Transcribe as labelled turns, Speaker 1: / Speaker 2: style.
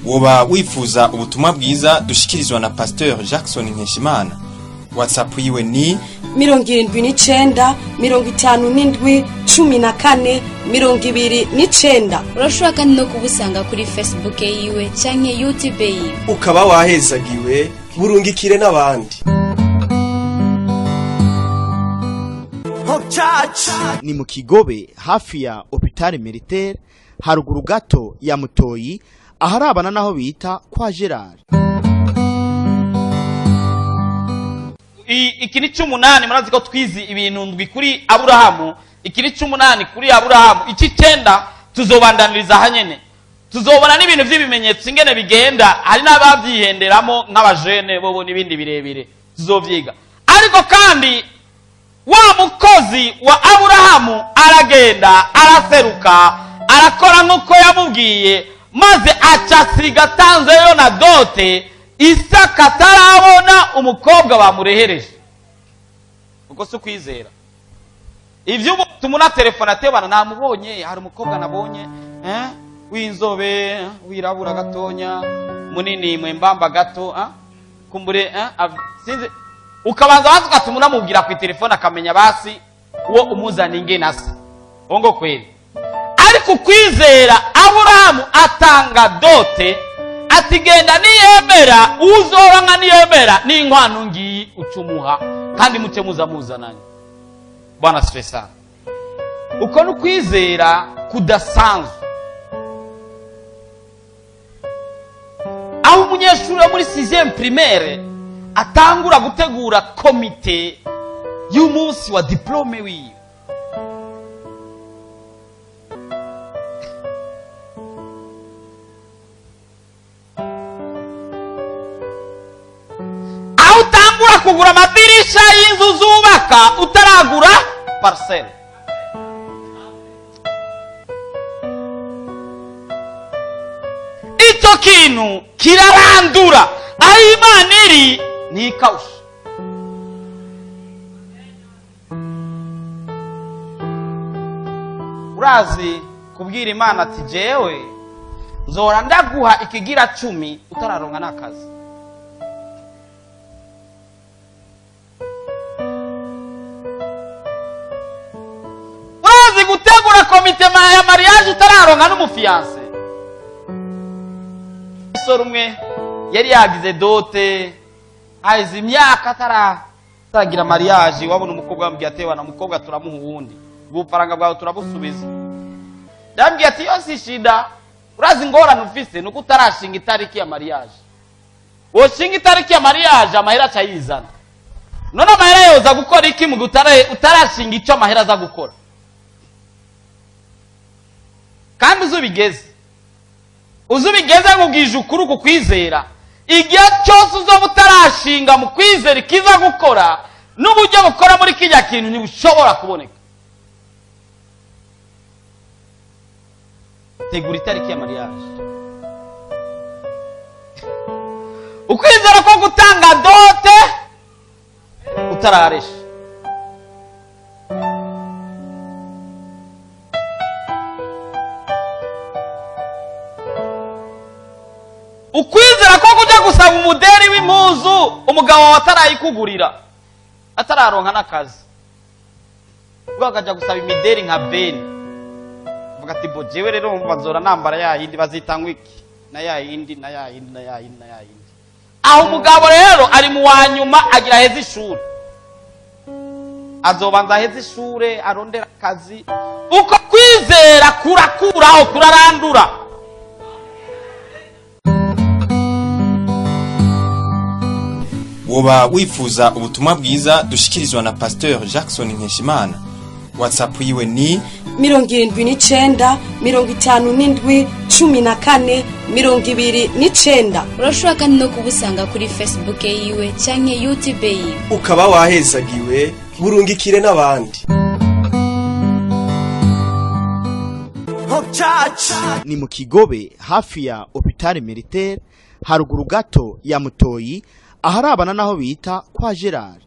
Speaker 1: woba wifuza ubutumwa bwiza dushikirizwa na Pasteur Jackson Nkeshimana. WhatsApp yiwe ni
Speaker 2: 79 57 14 29.
Speaker 3: urashobora kandi no kubusanga kuri Facebook yiwe canke YouTube yiwe.
Speaker 4: Ukaba wahezagiwe burungikire n'abandi.
Speaker 5: Ni mu Kigobe hafi ya Hôpital Militaire haruguru gato ya Mutoyi aharabana naho bita kwa Gerard.
Speaker 6: Ikiri 8 murazi ko twizi ibintu ndwi kuri Aburahamu, ikiri 8 kuri Aburahamu, iki 9 tuzobandaniriza hanyene. Tuzobona n'ibintu by'ibimenyetso ingene bigenda, hari n'abavyihenderamo nk'abajene bobo n'ibindi birebire tuzovyiga. Ariko kandi wa mukozi wa Aburahamu aragenda araseruka arakora nkuko yamubwiye, maze acasiga tanzeyo na Dote Isaka tarabona umukobwa bamurehereje. Uko si Ukwizera. Ivyo tumuna telefone atebana namubonye, hari umukobwa nabonye w'inzobe wirabura gatonya munini mwembamba gato kumbure sinzi ukabanza bazi ukatumuna mubwira ku telefone akamenya basi uwo umuzana ingene asa. Ongo kweli. Ariko Ukwizera Aburahamu atanga Dote atigenda niyemera uzoranka niyemera n'inkwano ngiyi ucumuha kandi muce muzamuzananye. Bwana stressa. Uko n'Ukwizera kudasanzwe. Aho umunyeshuri muri 6e primaire atangura gutegura komite y'umunsi wa diplome wiwe. Aho utangura kugura amadirisha y'inzu zubaka utaragura parcelle. Icyo kintu kirarandura aho Imana iri ntikawusha. Urazi kubwira Imana ati jewe nzora ndaguha ikigira 10 utararonka nakazi. Urazi gutegura komite ya mariage utararonka n'umufiance. Isoro umwe yari yagize Dote aizi imyaka taragira mariage, wabona umukobwa bambwiye atewa na mukobwa turamuha uwundi ubufaranga bwawe turabusubiza. Ndambwiye ati yo si shida, urazi ngorane ufise nuko utarashinga itariki ya mariage. Woshinga itariki ya mariage amahera cyayizana. None amahera yoza gukora iki mu utarashinga icyo amahera za gukora? Kandi uzubigeze ngubwije ukuri ku Kwizera, igihe cyose uzo butarashinga mu Kwizera kiza gukora n'uburyo bukora muri kijya kintu ntibushobora kuboneka. Tegura itariki ya mariage. Ukwizera ko gutanga Dote utararesha. Ukwizera ko kujya gusaba umuderi w'impuzu umugabo watarayikugurira atararonka nakazi. Bwakajya gusaba imideri nka Beni. Vuga ati bo jewe rero mbazora nambara ya yindi bazitangwa iki na ya yindi na ya yindi na ya yindi na ya yindi. Aho umugabo rero ari mu wanyuma agira heza ishuri. Azobanza heza ishure arondera akazi. Uko Kwizera kurakuraho kurarandura.
Speaker 1: woba wifuza ubutumwa bwiza dushikirizwa na Pasteur Jackson Nkeshimana. WhatsApp yiwe ni
Speaker 2: 79 57 14 29.
Speaker 3: urashobora kandi no kubusanga kuri Facebook yiwe canke YouTube yiwe.
Speaker 4: Ukaba wahezagiwe burungikire n'abandi.
Speaker 5: Ni mu Kigobe hafi ya Hôpital Militaire haruguru gato ya Mutoyi aharabana naho bita kwa Gerard.